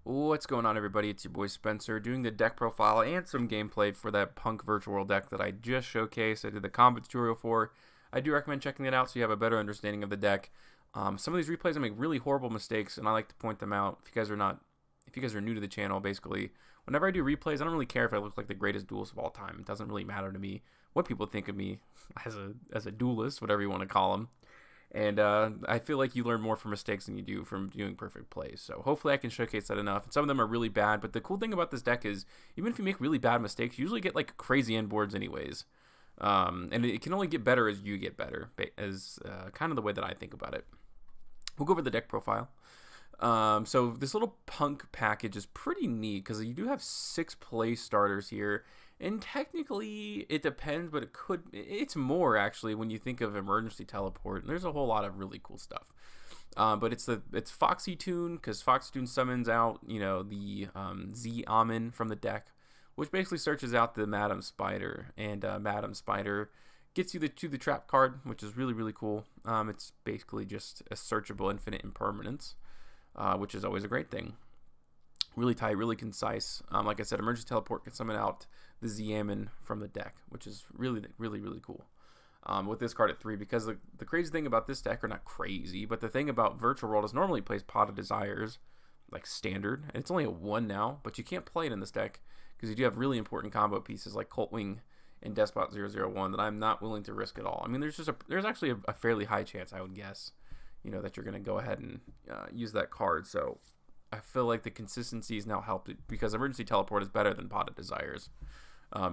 What's going on, everybody? It's your boy Spencer doing the deck profile and some gameplay for that Punk Virtual World deck that I just showcased. I did the combo tutorial for. I do recommend checking it out so you have a better understanding of the deck. Some of these replays I make really horrible mistakes, and I like to point them out. If you guys are new to the channel, basically, whenever I do replays, I don't really care if I look like the greatest duelist of all time. It doesn't really matter to me what people think of me as a duelist, whatever you want to call them. And I feel like you learn more from mistakes than you do from doing perfect plays. So hopefully I can showcase that enough. And some of them are really bad, but the cool thing about this deck is even if you make really bad mistakes, you usually get like crazy end boards anyways. And it can only get better as you get better, as kind of the way that I think about it. We'll go over the deck profile. So this little Punk package is pretty neat because you do have 6 play starters here. And technically, it depends, but it's more actually when you think of emergency teleport. And there's a whole lot of really cool stuff. But it's Foxy Tune because Foxy Tune summons out, the Z Amin from the deck, which basically searches out the Madam Spider, and Madam Spider gets you to the trap card, which is really really cool. It's basically just a searchable infinite impermanence, which is always a great thing. Really tight, really concise. Like I said, emergency teleport can summon out the Z-Amin from the deck, which is really, really, really cool. With this card at 3, because the crazy thing about this deck, or not crazy, but the thing about Virtual World is normally plays Pot of Desires, like standard, and it's only a 1 now, but you can't play it in this deck because you do have really important combo pieces like Colt Wing and Despot 001 that I'm not willing to risk at all. I mean, there's actually a fairly high chance, I would guess, that you're going to go ahead and use that card. So I feel like the consistency is now helped because Emergency Teleport is better than Pot of Desires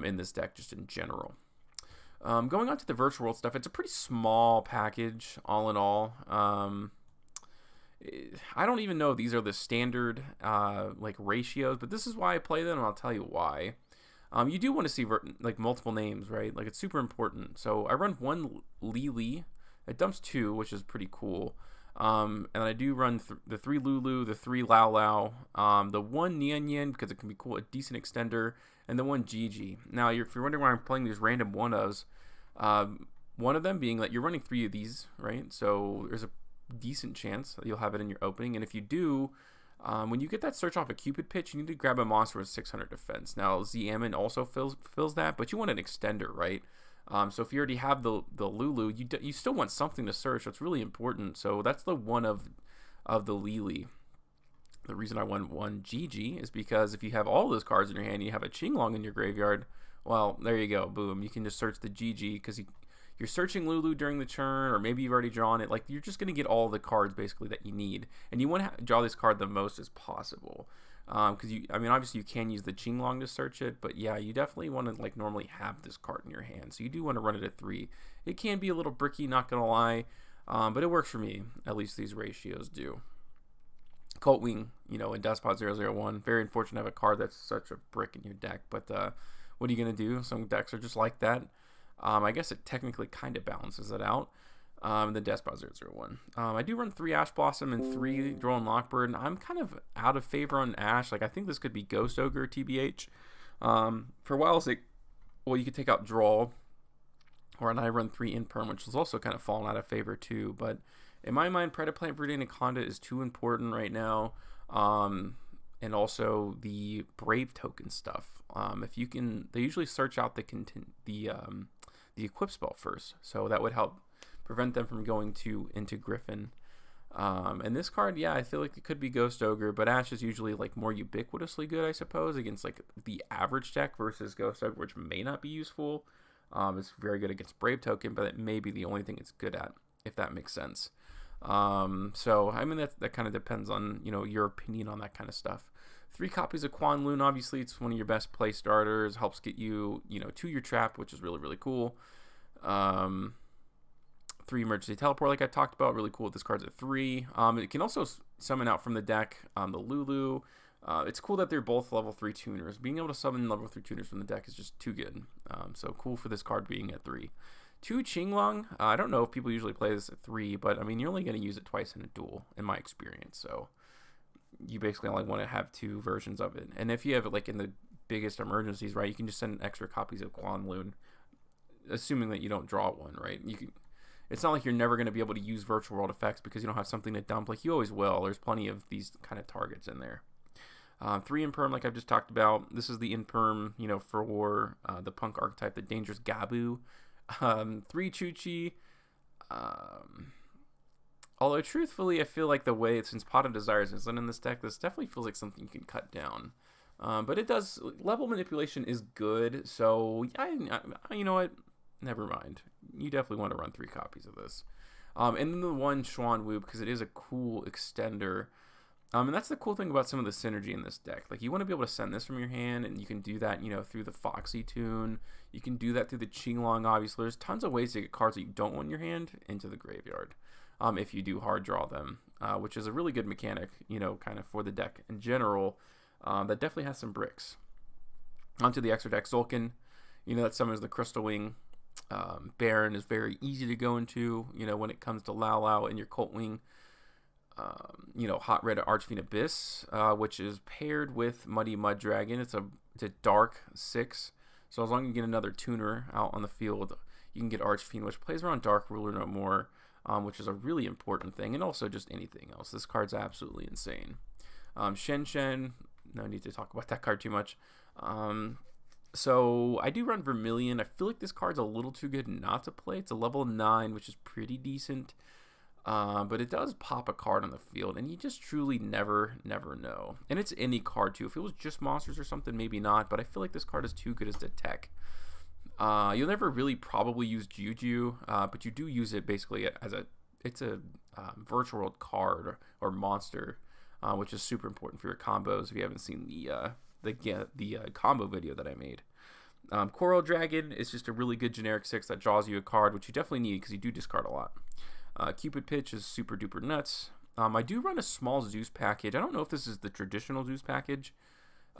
in this deck just in general. Going on to the Virtual World stuff, it's a pretty small package all in all. I don't even know if these are the standard like ratios, but this is why I play them, and I'll tell you why. You do want to see like multiple names, right? Like it's super important. So I run 1 Lily. It dumps 2, which is pretty cool. And I do run the 3 Lulu, the 3 Lao Lao, the 1 Nian Yin because it can be cool, a decent extender, and the 1 Gigi. Now, if you're wondering why I'm playing these random one-ofs, one of them being that you're running 3 of these, right? So there's a decent chance that you'll have it in your opening, and if you do, when you get that search off a Cupid pitch, you need to grab a monster with 600 defense. Now, Z-Amin also fills that, but you want an extender, right? So if you already have the Lulu, you still want something to search. So it's really important. So that's the one of the Lili. The reason I won 1 GG is because if you have all those cards in your hand, you have a Qinglong in your graveyard. Well, there you go. Boom. You can just search the GG because you're searching Lulu during the turn, or maybe you've already drawn it. Like you're just gonna get all the cards basically that you need, and you want to draw this card the most as possible. Because obviously you can use the Qinglong to search it, but yeah, you definitely want to like normally have this card in your hand. So you do want to run it at 3. It can be a little bricky, not gonna lie, but it works for me. At least these ratios do. Colt Wing, in Despot 001, very unfortunate to have a card that's such a brick in your deck. But what are you gonna do? Some decks are just like that. I guess it technically kind of balances it out. The Despot 001. I do run 3 Ash Blossom and 3 Drone Lockbird, and I'm kind of out of favor on Ash. Like, I think this could be Ghost Ogre, TBH. For a while, it's like, well, you could take out Draw, and I run 3 Imperm, which is also kind of fallen out of favor too. But in my mind, Predaplant, Verde, and Conda is too important right now. And also the Brave token stuff. If you can, they usually search out the equip spell first, so that would help prevent them from going into Griffin. And this card, yeah, I feel like it could be Ghost Ogre, but Ash is usually like more ubiquitously good, I suppose, against like the average deck versus Ghost Ogre, which may not be useful. It's very good against Brave Token, but it may be the only thing it's good at, if that makes sense. So I mean that kind of depends on your opinion on that kind of stuff. 3 copies of Quan Loon, obviously it's one of your best play starters, helps get you to your trap, which is really really cool. 3 Emergency Teleport, like I talked about, really cool. This card's at 3. It can also summon out from the deck the Lulu. It's cool that they're both level 3 tuners. Being able to summon level 3 tuners from the deck is just too good. So cool for this card being at 3. 2 Qinglong. I don't know if people usually play this at 3, but I mean you're only going to use it twice in a duel, in my experience. So you basically only want to have 2 versions of it. And if you have it like in the biggest emergencies, right, you can just send extra copies of Quan Loon, assuming that you don't draw one, right? It's not like you're never going to be able to use Virtual World effects because you don't have something to dump. Like you always will. There's plenty of these kind of targets in there. 3 Imperm, like I've just talked about. This is the Imperm, for the punk archetype, the Dangerous Gabu. 3 Chuchi. Although, truthfully, I feel like the way, since Pot of Desires isn't in this deck, this definitely feels like something you can cut down. But it does, level manipulation is good, so, you know what? Never mind. You definitely want to run 3 copies of this. And then the 1 Xuan Wu, because it is a cool extender. And that's the cool thing about some of the synergy in this deck. Like, you want to be able to send this from your hand, and you can do that, through the Foxy Tune. You can do that through the Qinglong, obviously. There's tons of ways to get cards that you don't want in your hand into the graveyard, if you do hard draw them, which is a really good mechanic, kind of for the deck in general. That definitely has some bricks. Onto the extra deck, Zulkin. That summons the Crystal Wing. Baron is very easy to go into, when it comes to Lao Lao and your Cult Wing. Hot Red Archfiend Abyss, which is paired with Muddy Mud Dragon. It's a dark 6, so as long as you get another tuner out on the field, you can get Archfiend, which plays around Dark Ruler no more, which is a really important thing, and also just anything else. This card's absolutely insane. Shen Shen, no need to talk about that card too much. So I do run Vermilion. I feel like this card's a little too good not to play. It's a level 9, which is pretty decent. But it does pop a card on the field, and you just truly never know. And it's any card, too. If it was just monsters or something, maybe not, but I feel like this card is too good as the tech. You'll never really probably use Juju, but you do use it basically as it's a virtual world card or monster, which is super important for your combos if you haven't seen the combo video that I made. Coral Dragon is just a really good generic 6 that draws you a card, which you definitely need because you do discard a lot. Cupid Pitch is super duper nuts. I do run a small Zeus package. I don't know if this is the traditional Zeus package,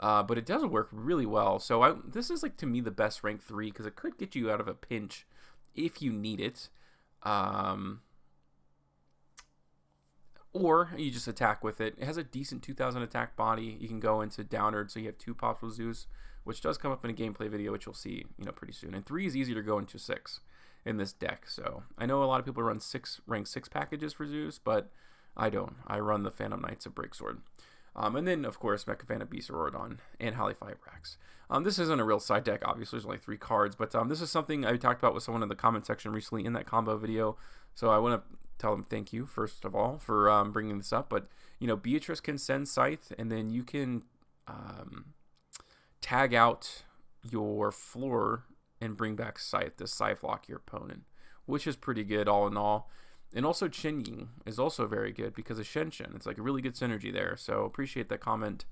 but it does work really well. So this is, like, to me, the best rank 3 because it could get you out of a pinch if you need it. Or you just attack with it. It has a decent 2000 attack body. You can go into Downard, so you have 2 pops with Zeus, which does come up in a gameplay video, which you'll see, pretty soon. And 3 is easier to go into 6 in this deck. So I know a lot of people run rank 6 packages for Zeus, but I don't. I run the Phantom Knights of Breaksword. And then, of course, Mecha Phantom Beast Aurodon and Halifibrax. This isn't a real side deck, obviously. There's only 3 cards, but this is something I talked about with someone in the comment section recently in that combo video. So I want to tell them thank you, first of all, for bringing this up. But, Beatrice can send Scythe, and then you can tag out your floor and bring back Scythe to Scythe lock your opponent, which is pretty good all in all. And also Chen Ying is also very good because of Shen Shen. It's like a really good synergy there. So appreciate that comment.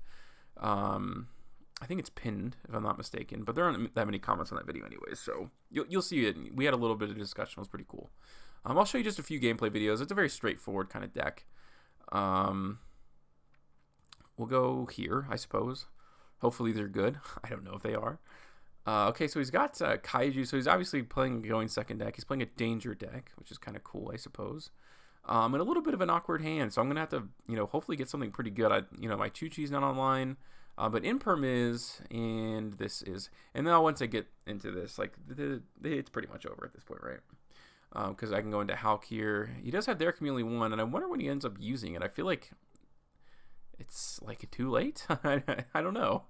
I think it's pinned, if I'm not mistaken, but there aren't that many comments on that video anyways. So you'll see it. We had a little bit of discussion. It was pretty cool. I'll show you just a few gameplay videos. It's a very straightforward kind of deck. We'll go here, I suppose. Hopefully they're good. I don't know if they are. Okay, so he's got Kaiju, so he's obviously going second deck. He's playing a danger deck, which is kind of cool, I suppose. And a little bit of an awkward hand, so I'm going to have to, hopefully get something pretty good. My Chuchi's not online, but Imperm is, and this is. And now once I get into this, like, it's pretty much over at this point, right? Because I can go into Hulk here. He does have Their Chameleon 1, and I wonder when he ends up using it. I feel like it's, like, too late. I don't know.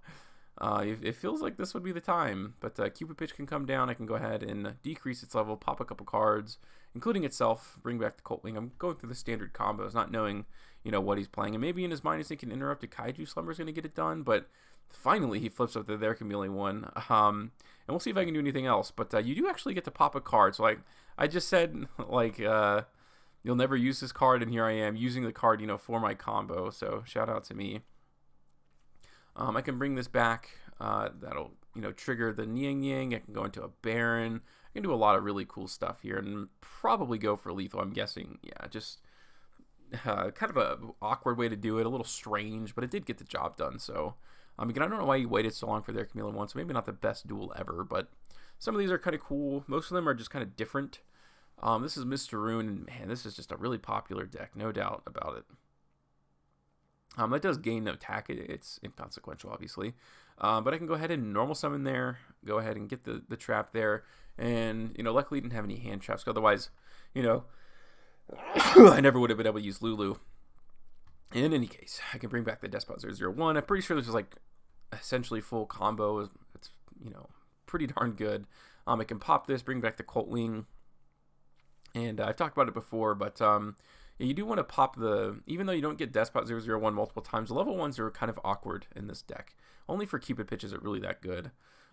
It feels like this would be the time, but Cupid Pitch can come down. I can go ahead and decrease its level, pop a couple cards, including itself, bring back the Cult Wing. I'm going through the standard combos, not knowing, what he's playing. And maybe in his mind he's thinking Interrupted Kaiju Slumber is going to get it done, but finally he flips up to Their Chameleon 1. And we'll see if I can do anything else. But you do actually get to pop a card. So, like, I just said, like, you'll never use this card, and here I am using the card, for my combo. So shout out to me. I can bring this back. That'll, trigger the Niang Niang. I can go into a Baron. I can do a lot of really cool stuff here and probably go for lethal, I'm guessing. Yeah, just kind of a awkward way to do it. A little strange, but it did get the job done. So, again, I don't know why you waited so long for Their Chameleon 1, so maybe not the best duel ever, but some of these are kind of cool. Most of them are just kind of different. This is Mr. Rune, and man, this is just a really popular deck, no doubt about it. That does gain no attack. It's inconsequential, obviously. But I can go ahead and normal summon there, go ahead and get the trap there. And, luckily didn't have any hand traps. Otherwise, I never would have been able to use Lulu. In any case, I can bring back the Despot 001. I'm pretty sure this is like essentially full combo. It's, you know, pretty darn good. I can pop this, bring back the Colt Wing, and I've talked about it before, but you do want to pop even though you don't get Despot 001 multiple times, the level 1s are kind of awkward in this deck. Only for Cupid Pitch is it really that good.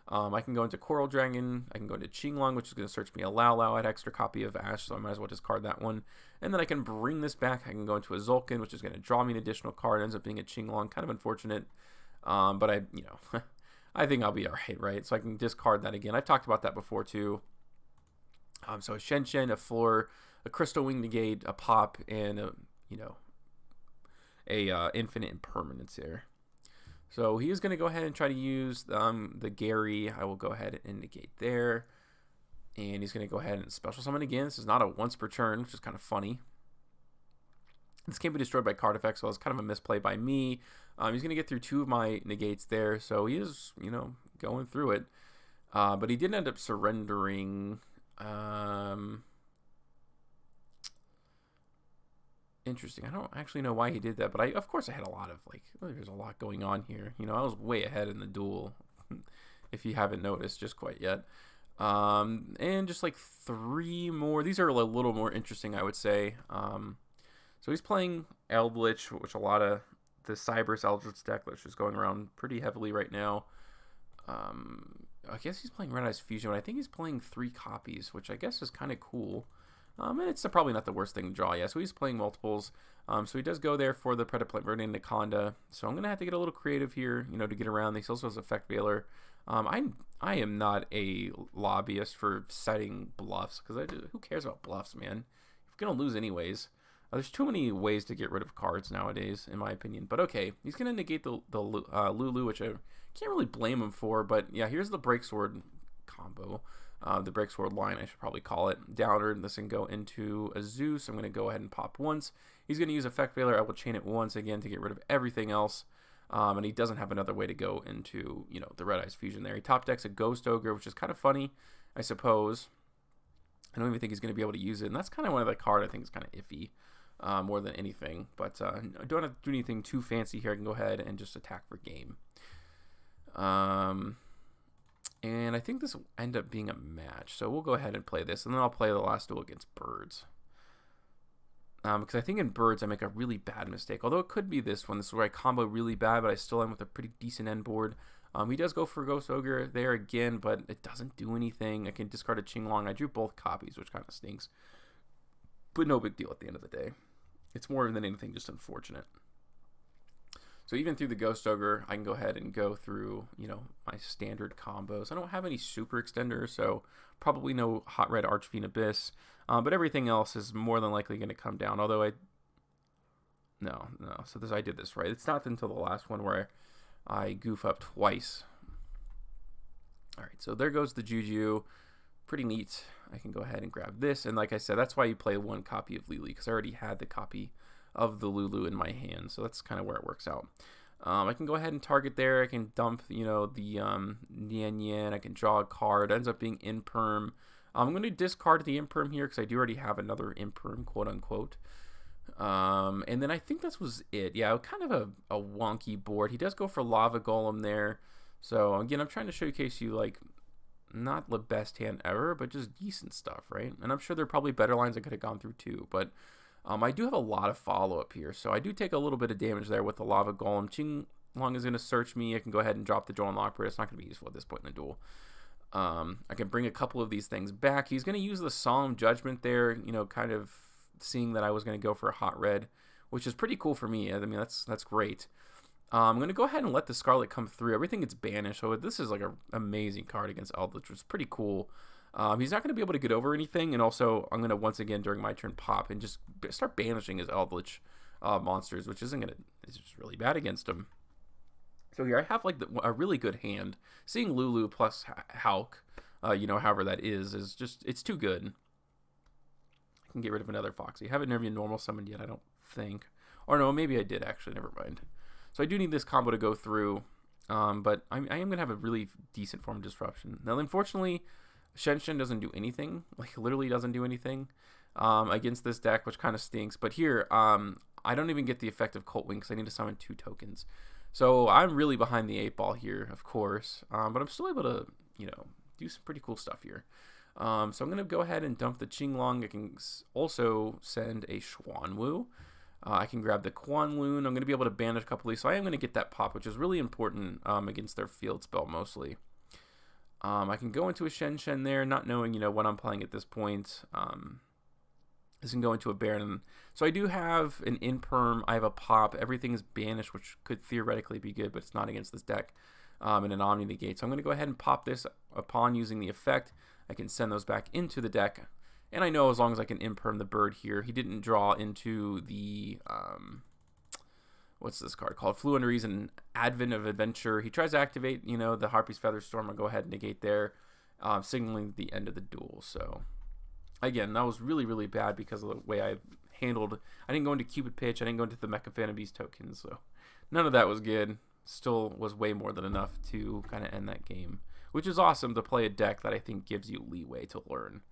I can go into Coral Dragon, I can go into Qinglong, which is going to search me a Lao Lao. I had extra copy of Ash, so I might as well discard that one. And then I can bring this back, I can go into a Zulkin, which is going to draw me an additional card. It ends up being a Qinglong, kind of unfortunate. But I think I'll be alright, right? So I can discard that again. I've talked about that before too. So a Shen Shen, a Floor, a Crystal Wing Negate, a Pop, and a Infinite Impermanence here. So he is going to go ahead and try to use the Gary. I will go ahead and negate there. And he's going to go ahead and special summon again. This is not a once per turn, which is kind of funny. This can't be destroyed by card effects, so it's kind of a misplay by me. He's going to get through 2 of my negates there, so he is, going through it. But he did end up surrendering. Interesting. I don't actually know why he did that, but of course I had a lot of, there's a lot going on here. I was way ahead in the duel, if you haven't noticed just quite yet. And just 3 more. These are a little more interesting, I would say. So he's playing Eldritch, which a lot of the Cybers Eldritch deck, which is going around pretty heavily right now. I guess he's playing Red Eyes Fusion, but I think he's playing 3 copies, which I guess is kind of cool. And it's probably not the worst thing to draw, yeah. So he's playing multiples. So he does go there for the Predaplant Verde and Naconda. So I'm going to have to get a little creative here, to get around. He also has Effect Veiler. I am not a lobbyist for setting bluffs, because who cares about bluffs, man? You're going to lose anyways. There's too many ways to get rid of cards nowadays, in my opinion. But okay, he's going to negate the Lulu, which I can't really blame him for. But yeah, here's the Breaksword combo. The Breaksword line, I should probably call it. Downer, this can go into a Zeus. I'm going to go ahead and pop once. He's going to use Effect Veiler. I will chain it once again to get rid of everything else. And he doesn't have another way to go into, the Red Eyes Fusion there. He top decks a Ghost Ogre, which is kind of funny, I suppose. I don't even think he's going to be able to use it. And that's kind of one of the card I think is kind of iffy. More than anything, but I don't have to do anything too fancy here. I can go ahead and just attack for game. And I think this will end up being a match, so we'll go ahead and play this, and then I'll play the last duel against Birds. Because I think in Birds I make a really bad mistake, although it could be this one. This is where I combo really bad, but I still end with a pretty decent end board. He does go for Ghost Ogre there again, but it doesn't do anything. I can discard a Qinglong. I drew both copies, which kind of stinks, but no big deal at the end of the day. It's more than anything just unfortunate. So even through the Ghost Ogre, I can go ahead and go through, my standard combos. I don't have any super extenders, so probably no Hot Red Archfiend Abyss. But everything else is more than likely going to come down. Although no. So I did this right. It's not until the last one where I goof up twice. All right, so there goes the Juju. Pretty neat. I can go ahead and grab this, and like I said, that's why you play 1 copy of Lily, because I already had the copy of the Lulu in my hand, so that's kind of where it works out. I can go ahead and target there. I can dump, the Nian Yan. I can draw a card. It ends up being Imperm. I'm going to discard the Imperm here because I do already have another Imperm, quote unquote. And then I think this was it. Yeah, kind of a wonky board. He does go for Lava Golem there. So again, I'm trying to showcase you not the best hand ever, but just decent stuff, right? And I'm sure there are probably better lines I could have gone through too, but I do have a lot of follow-up here, so I do take a little bit of damage there with the Lava Golem. Qinglong is going to search me. I can go ahead and drop the Joel Operator. It's not going to be useful at this point in the duel. I can bring a couple of these things back. He's going to use the Solemn Judgment there, kind of seeing that I was going to go for a Hot Red, which is pretty cool for me. I mean, that's great. I'm going to go ahead and let the Scarlet come through. Everything gets banished, so this is an amazing card against Eldritch, which is pretty cool. He's not going to be able to get over anything, and also I'm going to once again during my turn pop and just start banishing his Eldritch monsters, which it's just really bad against him. So here I have a really good hand. Seeing Lulu plus Hulk, however that is just, it's too good. I can get rid of another Foxy. I haven't never been normal summoned yet, I don't think. Or no, maybe I did actually, never mind. So I do need this combo to go through, but I am going to have a really decent form of disruption. Now, unfortunately, Shen Shen doesn't do anything, literally doesn't do anything against this deck, which kind of stinks. But here, I don't even get the effect of Cult Wing because I need to summon 2 tokens. So I'm really behind the 8 ball here, of course. But I'm still able to, you know, do some pretty cool stuff here. So I'm going to go ahead and dump the Qinglong. I can also send a Xuanwu. I can grab the Quan Loon. I'm going to be able to banish a couple of these. So I am going to get that pop, which is really important against their field spell mostly. I can go into a Shen Shen there, not knowing, you know, what I'm playing at this point. This can go into a Baron. So I do have an Imperm. I have a pop. Everything is banished, which could theoretically be good, but it's not against this deck. And an Omni Negate. So I'm going to go ahead and pop this upon using the effect. I can send those back into the deck. And I know as long as I can Imperm the bird here, he didn't draw into the, what's this card called? Fluent Reason, Advent of Adventure. He tries to activate, you know, the Harpy's Feather Storm. I'll go ahead and negate there, signaling the end of the duel. So, again, that was really, really bad because of the way I handled. I didn't go into Cupid Pitch. I didn't go into the Mecha Phantom Beast tokens. So, none of that was good. Still was way more than enough to kind of end that game, which is awesome to play a deck that I think gives you leeway to learn.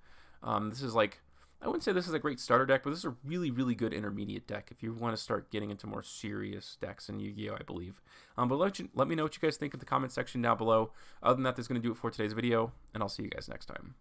This is like, I wouldn't say this is a great starter deck, but this is a really, really good intermediate deck if you want to start getting into more serious decks in Yu-Gi-Oh, I believe. But let me know what you guys think in the comment section down below. Other than that, that's going to do it for today's video, and I'll see you guys next time.